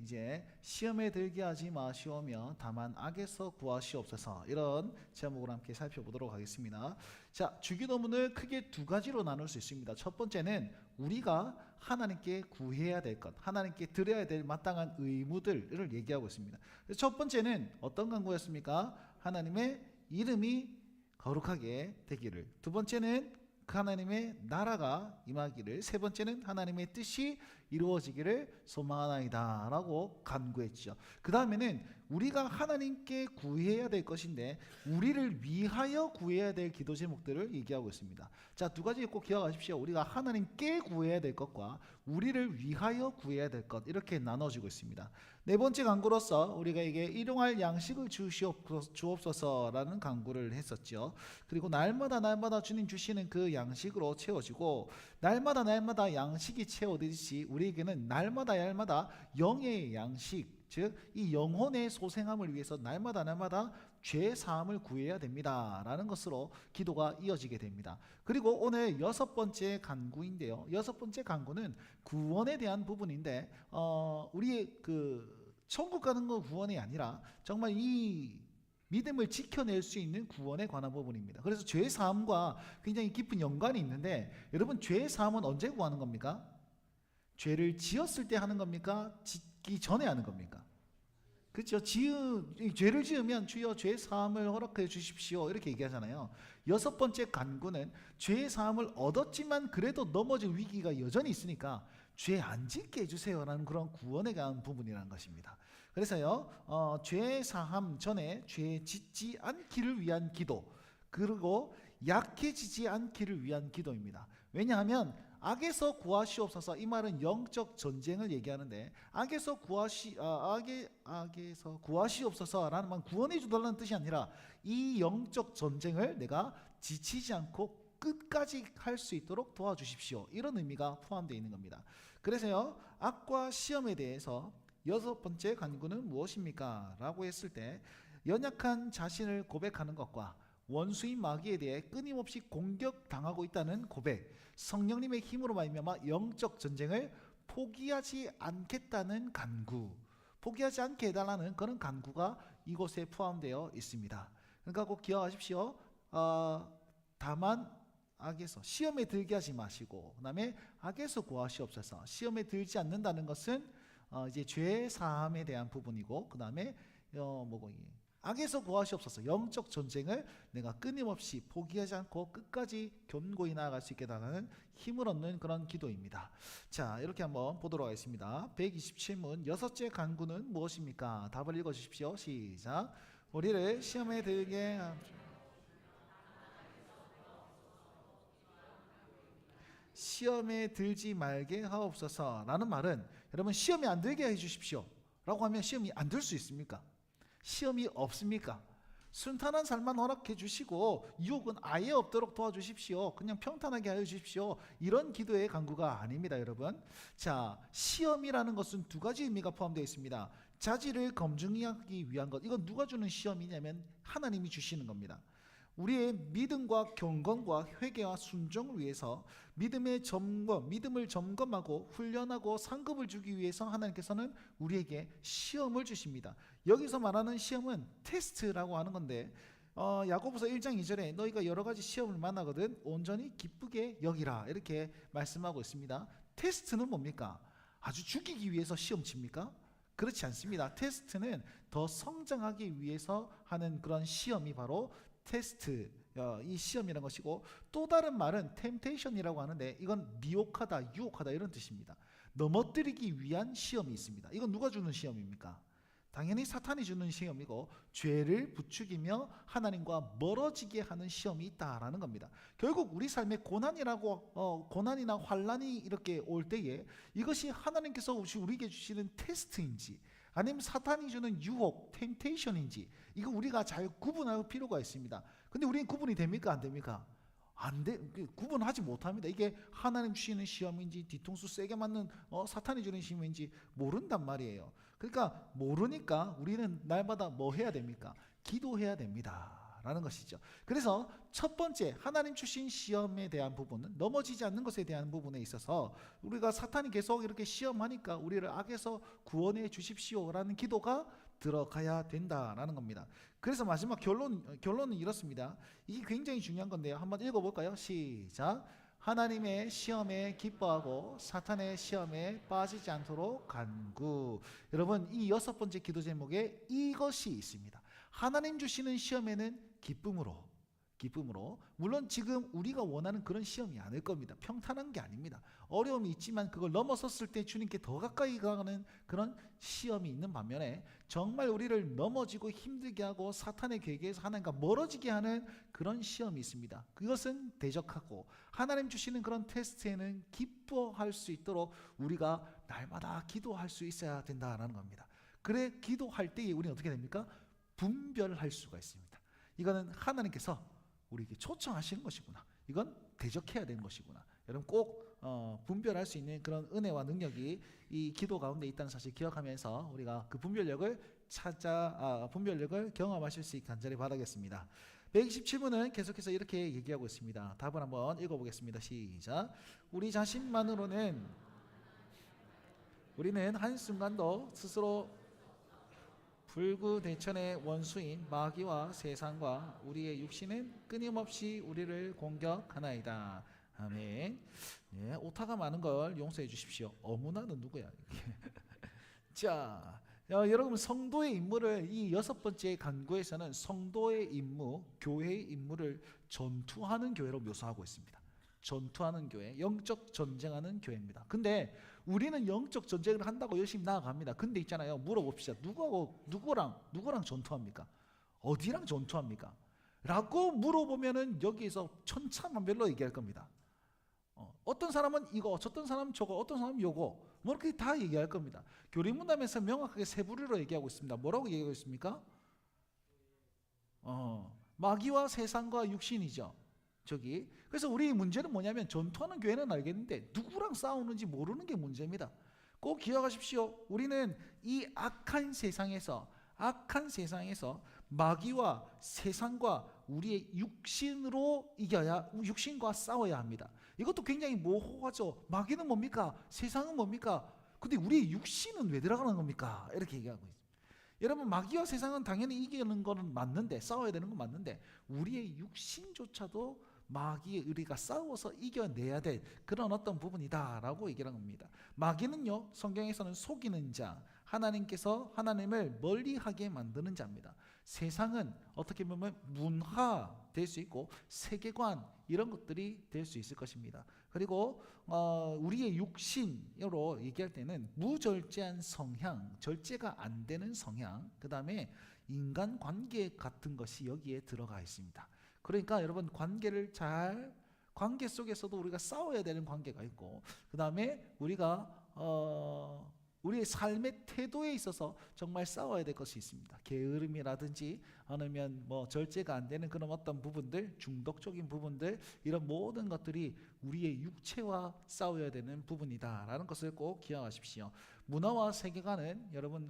이제 시험에 들게 하지 마시오며 다만 악에서 구하시옵소서, 이런 제목으로 함께 살펴보도록 하겠습니다. 자, 주기도문을 크게 두 가지로 나눌 수 있습니다. 첫 번째는 우리가 하나님께 구해야 될 것, 하나님께 드려야 될 마땅한 의무들을 얘기하고 있습니다. 첫 번째는 어떤 간구였습니까? 하나님의 이름이 거룩하게 되기를. 두 번째는 그 하나님의 나라가 임하기를. 세 번째는 하나님의 뜻이 이루어지기를 소망하나이다 라고 간구했죠. 그 다음에는 우리가 하나님께 구해야 될 것인데 우리를 위하여 구해야 될 기도 제목들을 얘기하고 있습니다. 자, 두 가지 꼭 기억하십시오. 우리가 하나님께 구해야 될 것과 우리를 위하여 구해야 될 것, 이렇게 나눠지고 있습니다. 네 번째 간구로서 우리가 일용할 양식을 주옵소서라는 간구를 했었죠. 그리고 날마다 주님 주시는 그 양식으로 채워지고, 날마다 양식이 채워지듯이 우리에게는 날마다 영의 양식, 즉 이 영혼의 소생함을 위해서 날마다 죄 사함을 구해야 됩니다 라는 것으로 기도가 이어지게 됩니다. 그리고 오늘 여섯 번째 간구인데요, 여섯 번째 간구는 구원에 대한 부분인데 우리의 천국 가는 건 구원이 아니라 정말 이 믿음을 지켜낼 수 있는 구원에 관한 부분입니다. 그래서 죄 사함과 굉장히 깊은 연관이 있는데, 여러분, 죄 사함은 언제 구하는 겁니까? 죄를 지었을 때 하는 겁니까? 짓기 전에 하는 겁니까? 그렇죠. 죄를 지으면 주여 죄 사함을 허락해 주십시오, 이렇게 얘기하잖아요. 여섯 번째 간구는 죄 사함을 얻었지만 그래도 넘어질 위기가 여전히 있으니까 죄 안 짓게 해주세요라는 그런 구원에 관한 부분이라는 것입니다. 그래서요, 죄 사함 전에 죄 짓지 않기를 위한 기도, 그리고 약해지지 않기를 위한 기도입니다. 왜냐하면 악에서 구하시옵소서, 이 말은 영적 전쟁을 얘기하는데, 악에서 구하시옵소서라는 말은 구원해 주달라는 뜻이 아니라 이 영적 전쟁을 내가 지치지 않고 끝까지 할 수 있도록 도와주십시오, 이런 의미가 포함되어 있는 겁니다. 그래서요, 악과 시험에 대해서 여섯 번째 간구는 무엇입니까? 라고 했을 때, 연약한 자신을 고백하는 것과 원수인 마귀에 대해 끊임없이 공격당하고 있다는 고백, 성령님의 힘으로 말미암아 영적 전쟁을 포기하지 않겠다는 간구, 포기하지 않게 해달라는 그런 간구가 이곳에 포함되어 있습니다. 그러니까 꼭 기억하십시오. 다만 악에서, 시험에 들게 하지 마시고, 그 다음에 악에서 구하시옵소서. 시험에 들지 않는다는 것은 이제 죄 사함에 대한 부분이고, 그 다음에 악에서 구하시옵소서, 영적 전쟁을 내가 끊임없이 포기하지 않고 끝까지 견고히 나아갈 수 있게 달라는 힘을 얻는 그런 기도입니다. 자, 이렇게 한번 보도록 하겠습니다. 127문 여섯째 간구는 무엇입니까? 답을 읽어주십시오. 시작. 우리를 시험에 들게 시험에 들지 말게 하옵소서 라는 말은, 여러분, 시험에 안 들게 해주십시오 라고 하면 시험이 안 들 수 있습니까? 시험이 없습니까? 순탄한 삶만 허락해 주시고 유혹은 아예 없도록 도와주십시오, 그냥 평탄하게 하여 주십시오, 이런 기도의 간구가 아닙니다, 여러분. 자, 시험이라는 것은 두 가지 의미가 포함되어 있습니다. 자질을 검증하기 위한 것, 이건 누가 주는 시험이냐면 하나님이 주시는 겁니다. 우리의 믿음과 경건과 회개와 순종을 위해서 믿음을 점검하고 훈련하고 상급을 주기 위해서 하나님께서는 우리에게 시험을 주십니다. 여기서 말하는 시험은 테스트라고 하는 건데, 야고보서 1장 2절에 너희가 여러 가지 시험을 만나거든 온전히 기쁘게 여기라, 이렇게 말씀하고 있습니다. 테스트는 뭡니까? 아주 죽이기 위해서 시험 칩니까? 그렇지 않습니다. 테스트는 더 성장하기 위해서 하는 그런 시험이 바로 테스트, 이 시험이라는 것이고, 또 다른 말은 템테이션이라고 하는데, 이건 미혹하다, 유혹하다, 이런 뜻입니다. 넘어뜨리기 위한 시험이 있습니다. 이건 누가 주는 시험입니까? 당연히 사탄이 주는 시험이고, 죄를 부추기며 하나님과 멀어지게 하는 시험이 있다라는 겁니다. 결국 우리 삶에 고난이나 환난이 이렇게 올 때에 이것이 하나님께서 우리에게 주시는 테스트인지 아니면 사탄이 주는 유혹, 템테이션인지, 이거 우리가 잘 구분할 필요가 있습니다. 근데 우리는 구분이 됩니까? 안 됩니까? 구분하지 못합니다. 이게 하나님 주시는 시험인지 뒤통수 세게 맞는 사탄이 주는 시험인지 모른단 말이에요. 그러니까 모르니까 우리는 날마다 뭐 해야 됩니까? 기도해야 됩니다 된다라는 것이죠. 그래서 첫 번째 하나님 주신 시험에 대한 부분은 넘어지지 않는 것에 대한 부분에 있어서 우리가 사탄이 계속 이렇게 시험하니까 우리를 악에서 구원해 주십시오라는 기도가 들어가야 된다라는 겁니다. 그래서 마지막 결론은 이렇습니다. 이게 굉장히 중요한 건데요. 한번 읽어볼까요? 시작. 하나님의 시험에 기뻐하고 사탄의 시험에 빠지지 않도록 간구. 여러분, 이 6번째 기도 제목에 이것이 있습니다. 하나님 주시는 시험에는 기쁨으로 물론 지금 우리가 원하는 그런 시험이 아닐 겁니다. 평탄한 게 아닙니다. 어려움이 있지만 그걸 넘어섰을 때 주님께 더 가까이 가는 그런 시험이 있는 반면에 정말 우리를 넘어지고 힘들게 하고 사탄의 계계에서 하나님과 멀어지게 하는 그런 시험이 있습니다. 그것은 대적하고 하나님 주시는 그런 테스트에는 기뻐할 수 있도록 우리가 날마다 기도할 수 있어야 된다는 겁니다. 그래 기도할 때에 우리는 어떻게 됩니까? 분별할 수가 있습니다. 이거는 하나님께서 우리에게 초청하시는 것이구나. 이건 대적해야 되는 것이구나. 여러분 꼭 분별할 수 있는 그런 은혜와 능력이 이 기도 가운데 있다는 사실 기억하면서 우리가 그 분별력을 분별력을 경험하실 수 있게 간절히 바라겠습니다. 127문은 계속해서 이렇게 얘기하고 있습니다. 답을 한번 읽어보겠습니다. 시작. 우리는 한순간도 스스로 불구대천의 원수인 마귀와 세상과 우리의 육신은 끊임없이 우리를 공격하나이다. 아멘. 예, 오타가 많은 걸 용서해 주십시오. 어머나는 누구야? 자, 여러분 성도의 임무를 이 6번째 간구에서는 성도의 임무, 교회의 임무를 전투하는 교회로 묘사하고 있습니다. 전투하는 교회, 영적 전쟁하는 교회입니다. 근데 우리는 영적 전쟁을 한다고 열심히 나아갑니다. 근데 있잖아요. 물어봅시다. 누구랑 전투합니까? 어디랑 전투합니까? 라고 물어보면은 여기에서 천차만별로 얘기할 겁니다. 어떤 사람은 이거, 어떤 사람은 저거, 어떤 사람은 요거, 뭐 이렇게 다 얘기할 겁니다. 교리문답에서 명확하게 세 부류로 얘기하고 있습니다. 뭐라고 얘기하고 있습니까? 마귀와 세상과 육신이죠. 저기. 그래서 우리 문제는 뭐냐면 전투하는 교회는 알겠는데 누구랑 싸우는지 모르는 게 문제입니다. 꼭 기억하십시오. 우리는 이 악한 세상에서 마귀와 세상과 우리의 육신과 싸워야 합니다. 이것도 굉장히 모호하죠. 마귀는 뭡니까? 세상은 뭡니까? 근데 우리의 육신은 왜 들어가는 겁니까? 이렇게 얘기하고 있습니다. 여러분 마귀와 세상은 당연히 이기는 거는 맞는데 싸워야 되는 건 맞는데 우리의 육신조차도 우리가 싸워서 이겨내야 될 그런 어떤 부분이다라고 얘기를 합니다. 마귀는요 성경에서는 속이는 자, 하나님을 멀리하게 만드는 자입니다. 세상은 어떻게 보면 문화 될 수 있고 세계관 이런 것들이 될 수 있을 것입니다. 그리고 우리의 육신으로 얘기할 때는 무절제한 성향, 절제가 안 되는 성향, 그 다음에 인간관계 같은 것이 여기에 들어가 있습니다. 그러니까 여러분 관계 속에서도 우리가 싸워야 되는 관계가 있고 그 다음에 우리가 우리의 삶의 태도에 있어서 정말 싸워야 될 것이 있습니다. 게으름이라든지 아니면 뭐 절제가 안 되는 그런 어떤 부분들, 중독적인 부분들, 이런 모든 것들이 우리의 육체와 싸워야 되는 부분이다라는 것을 꼭 기억하십시오. 문화와 세계관은 여러분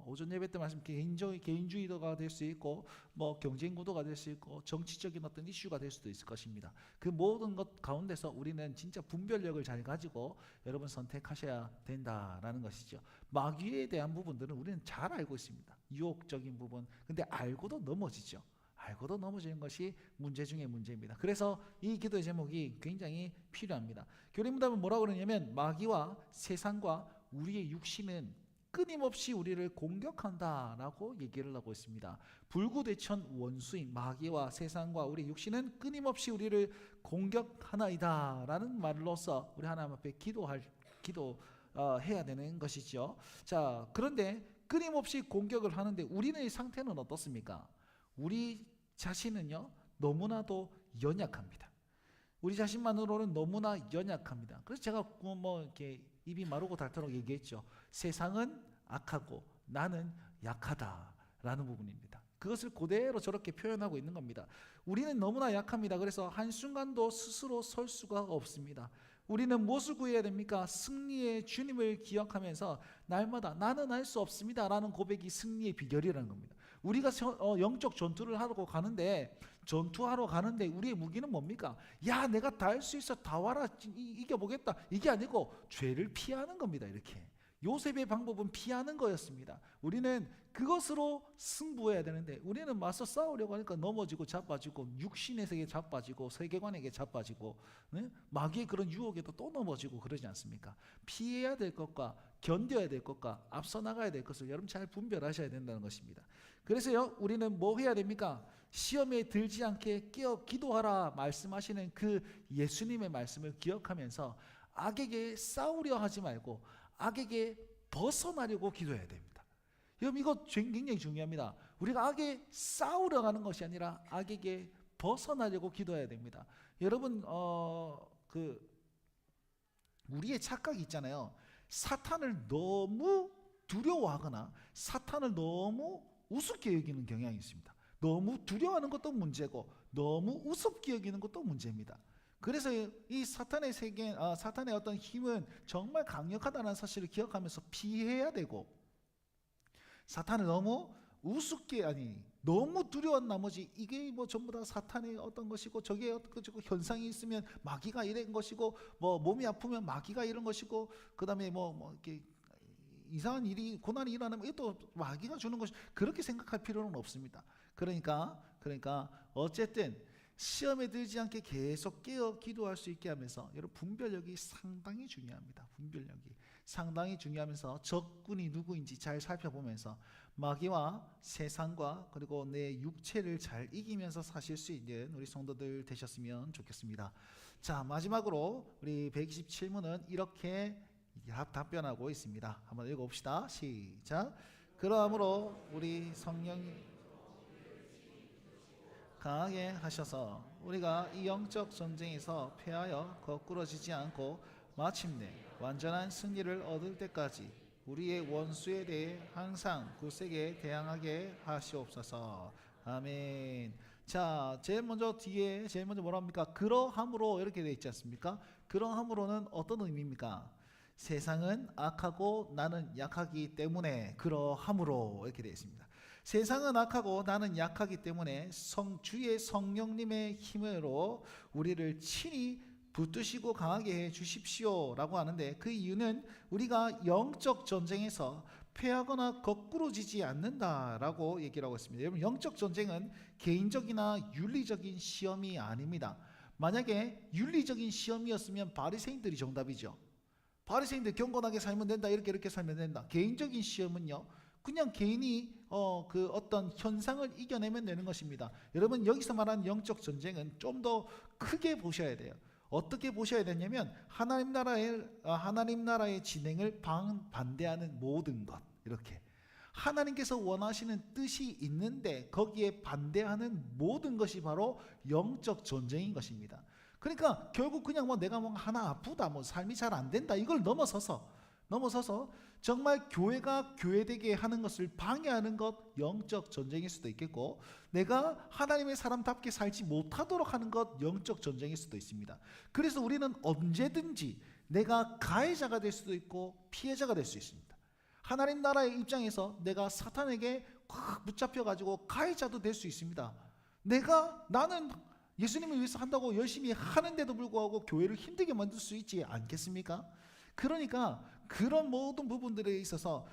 오전 예배 때 말씀 개인주의도가 될 수 있고 뭐 경쟁 구도가 될 수 있고 정치적인 어떤 이슈가 될 수도 있을 것입니다. 그 모든 것 가운데서 우리는 진짜 분별력을 잘 가지고 여러분 선택하셔야 된다라는 것이죠. 마귀에 대한 부분들은 우리는 잘 알고 있습니다. 유혹적인 부분. 근데 알고도 넘어지죠. 알고도 넘어지는 것이 문제 중에 문제입니다. 그래서 이 기도의 제목이 굉장히 필요합니다. 교리문답은 뭐라고 그러냐면 마귀와 세상과 우리의 육신은 끊임없이 우리를 공격한다라고 얘기를 하고 있습니다. 불구대천 원수인 마귀와 세상과 우리 육신은 끊임없이 우리를 공격하나이다라는 말로서 우리 하나님 앞에 기도해야 되는 것이죠. 자, 그런데 끊임없이 공격을 하는데 우리의 상태는 어떻습니까? 우리 자신은요 너무나도 연약합니다. 우리 자신만으로는 너무나 연약합니다. 그래서 제가 이렇게 입이 마르고 닳도록 얘기했죠. 세상은 악하고 나는 약하다라는 부분입니다. 그것을 그대로 저렇게 표현하고 있는 겁니다. 우리는 너무나 약합니다. 그래서 한순간도 스스로 설 수가 없습니다. 우리는 무엇을 구해야 됩니까? 승리의 주님을 기억하면서 날마다 나는 할 수 없습니다 라는 고백이 승리의 비결이라는 겁니다. 우리가 영적 전투를 하러 가는데 우리의 무기는 뭡니까? 야, 내가 다 할 수 있어, 다 와라, 이겨보겠다, 이게 아니고 죄를 피하는 겁니다. 이렇게 요셉의 방법은 피하는 거였습니다. 우리는 그것으로 승부해야 되는데 우리는 맞서 싸우려고 하니까 넘어지고 자빠지고 육신의 세계에 자빠지고 세계관에게 자빠지고, 네? 마귀의 그런 유혹에도 또 넘어지고 그러지 않습니까? 피해야 될 것과 견뎌야 될 것과 앞서 나가야 될 것을 여러분 잘 분별하셔야 된다는 것입니다. 그래서요, 우리는 뭐 해야 됩니까? 시험에 들지 않게 깨어 기도하라 말씀하시는 그 예수님의 말씀을 기억하면서 악에게 싸우려 하지 말고 악에게 벗어나려고 기도해야 됩니다. 여러분, 이거 굉장히 중요합니다. 우리가 악에 싸우려 하는 것이 아니라 악에게 벗어나려고 기도해야 됩니다. 여러분, 우리의 착각이 있잖아요. 사탄을 너무 두려워하거나 사탄을 너무 우습게 여기는 경향이 있습니다. 너무 두려워하는 것도 문제고 너무 우습게 여기는 것도 문제입니다. 그래서 이 사탄의 세계, 사탄의 어떤 힘은 정말 강력하다는 사실을 기억하면서 피해야 되고, 사탄을 너무 우습게, 너무 두려운 나머지 이게 뭐 전부 다 사탄의 어떤 것이고 저게 어떤 현상이 있으면 마귀가 이런 것이고, 뭐 몸이 아프면 마귀가 이런 것이고, 그 다음에 뭐 이렇게 이상한 일이 고난이 일어나면 이것도 마귀가 주는 것이, 그렇게 생각할 필요는 없습니다. 그러니까 어쨌든 시험에 들지 않게 계속 깨어 기도할 수 있게 하면서, 여러분, 분별력이 상당히 중요합니다. 분별력이 상당히 중요하면서 적군이 누구인지 잘 살펴보면서 마귀와 세상과 그리고 내 육체를 잘 이기면서 사실 수 있는 우리 성도들 되셨으면 좋겠습니다. 자, 마지막으로 우리 127문은 이렇게 답변하고 있습니다. 한번 읽어봅시다. 시작. 그러므로 우리 성령이 강하게 하셔서 우리가 이 영적 전쟁에서 패하여 거꾸러지지 않고 마침내 완전한 승리를 얻을 때까지 우리의 원수에 대해 항상 굳세게 대항하게 하시옵소서. 아멘. 자, 제일 먼저 뭐라 합니까? 그러함으로 이렇게 되어 있지 않습니까? 그러함으로는 어떤 의미입니까? 세상은 악하고 나는 약하기 때문에 그러함으로 이렇게 되어 있습니다. 세상은 악하고 나는 약하기 때문에 주의 성령님의 힘으로 우리를 친히 붙드시고 강하게 해 주십시오 라고 하는데, 그 이유는 우리가 영적 전쟁에서 패하거나 거꾸로지지 않는다라고 얘기를 하고 있습니다. 여러분, 영적 전쟁은 개인적이나 윤리적인 시험이 아닙니다. 만약에 윤리적인 시험이었으면 바리새인들이 정답이죠. 바리새인들 경건하게 살면 된다, 이렇게 살면 된다. 개인적인 시험은요, 그냥 개인이 그 어떤 현상을 이겨내면 되는 것입니다. 여러분, 여기서 말하는 영적 전쟁은 좀 더 크게 보셔야 돼요. 어떻게 보셔야 되냐면 하나님 나라의 진행을 반대하는 모든 것, 이렇게 하나님께서 원하시는 뜻이 있는데 거기에 반대하는 모든 것이 바로 영적 전쟁인 것입니다. 그러니까 결국 그냥 내가 하나 아프다, 삶이 잘 안 된다, 이걸 넘어서서 정말 교회가 교회되게 하는 것을 방해하는 것, 영적 전쟁일 수도 있겠고, 내가 하나님의 사람답게 살지 못하도록 하는 것, 영적 전쟁일 수도 있습니다. 그래서 우리는 언제든지 내가 가해자가 될 수도 있고 피해자가 될 수 있습니다. 하나님 나라의 입장에서 내가 사탄에게 확 붙잡혀가지고 가해자도 될 수 있습니다. 나는 예수님을 위해서 한다고 열심히 하는데도 불구하고 교회를 힘들게 만들 수 있지 않겠습니까? 그러니까 그런 모든 부분들에 있어서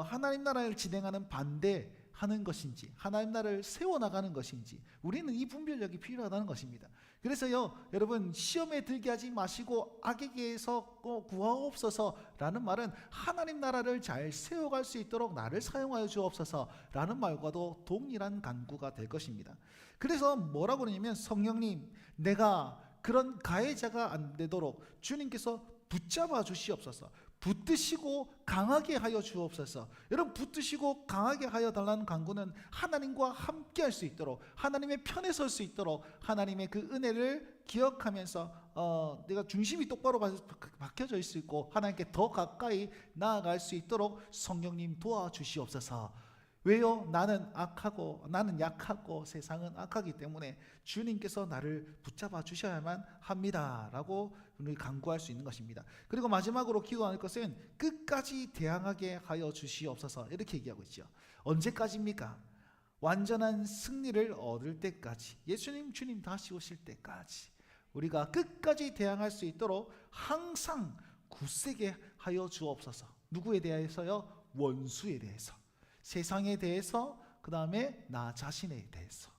하나님 나라를 진행하는 반대하는 것인지 하나님 나라를 세워나가는 것인지 우리는 이 분별력이 필요하다는 것입니다. 그래서요, 여러분, 시험에 들게 하지 마시고 악에게서 구하옵소서 라는 말은 하나님 나라를 잘 세워갈 수 있도록 나를 사용하여 주옵소서 라는 말과도 동일한 간구가 될 것입니다. 그래서 뭐라고 그러냐면, 성령님, 내가 그런 가해자가 안 되도록 주님께서 붙잡아 주시옵소서, 붙드시고 강하게 하여 주옵소서. 여러분, 붙드시고 강하게 하여 달라는 간구는 하나님과 함께 할 수 있도록, 하나님의 편에 설 수 있도록, 하나님의 그 은혜를 기억하면서 내가 중심이 똑바로 박혀져 있고 하나님께 더 가까이 나아갈 수 있도록 성령님 도와주시옵소서. 왜요? 나는 악하고 나는 약하고 세상은 악하기 때문에 주님께서 나를 붙잡아 주셔야만 합니다라고 우리 간구할 수 있는 것입니다. 그리고 마지막으로 기도할 것은 끝까지 대항하게 하여 주시옵소서 이렇게 얘기하고 있죠. 언제까지입니까? 완전한 승리를 얻을 때까지, 예수님 주님 다시 오실 때까지 우리가 끝까지 대항할 수 있도록 항상 굳세게 하여 주옵소서. 누구에 대해서요? 원수에 대해서, 세상에 대해서, 그 다음에 나 자신에 대해서,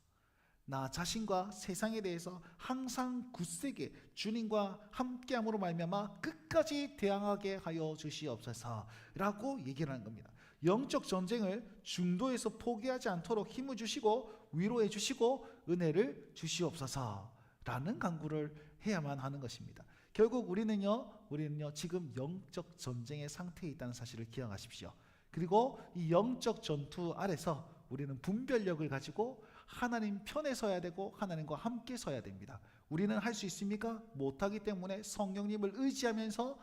나 자신과 세상에 대해서 항상 굳세게 주님과 함께함으로 말미암아 끝까지 대항하게 하여 주시옵소서라고 얘기를 하는 겁니다. 영적 전쟁을 중도에서 포기하지 않도록 힘을 주시고 위로해 주시고 은혜를 주시옵소서라는 간구를 해야만 하는 것입니다. 결국 우리는요 지금 영적 전쟁의 상태에 있다는 사실을 기억하십시오. 그리고 이 영적 전투 아래서 우리는 분별력을 가지고 하나님 편에 서야 되고 하나님과 함께 서야 됩니다. 우리는 할 수 있습니까? 못하기 때문에 성령님을 의지하면서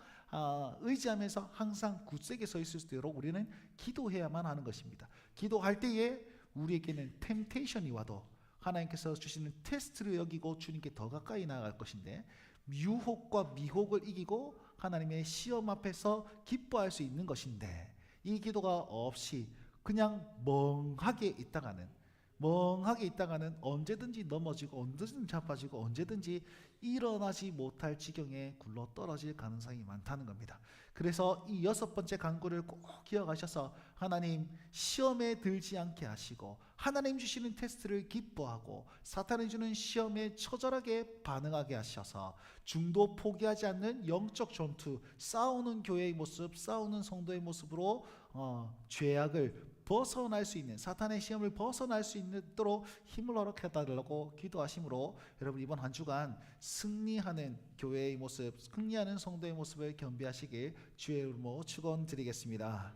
항상 굳세게 서 있을 수 있도록 우리는 기도해야만 하는 것입니다. 기도할 때에 우리에게는 템테이션이 와도 하나님께서 주시는 테스트를 여기고 주님께 더 가까이 나아갈 것인데, 유혹과 미혹을 이기고 하나님의 시험 앞에서 기뻐할 수 있는 것인데, 이 기도가 없이 그냥 멍하게 있다가는 언제든지 넘어지고 언제든지 자빠지고 언제든지 일어나지 못할 지경에 굴러 떨어질 가능성이 많다는 겁니다. 그래서 이 6번째 간구를 꼭 기억하셔서 하나님 시험에 들지 않게 하시고 하나님 주시는 테스트를 기뻐하고 사탄이 주는 시험에 처절하게 반응하게 하셔서 중도 포기하지 않는 영적 전투, 싸우는 교회의 모습, 싸우는 성도의 모습으로 죄악을 벗어날 수 있는, 사탄의 시험을 벗어날 수 있도록 힘을 허락해 달라고 기도하심으로 여러분 이번 한 주간 승리하는 교회의 모습, 승리하는 성도의 모습을 겸비하시길 주의 이름으로 축원드리겠습니다.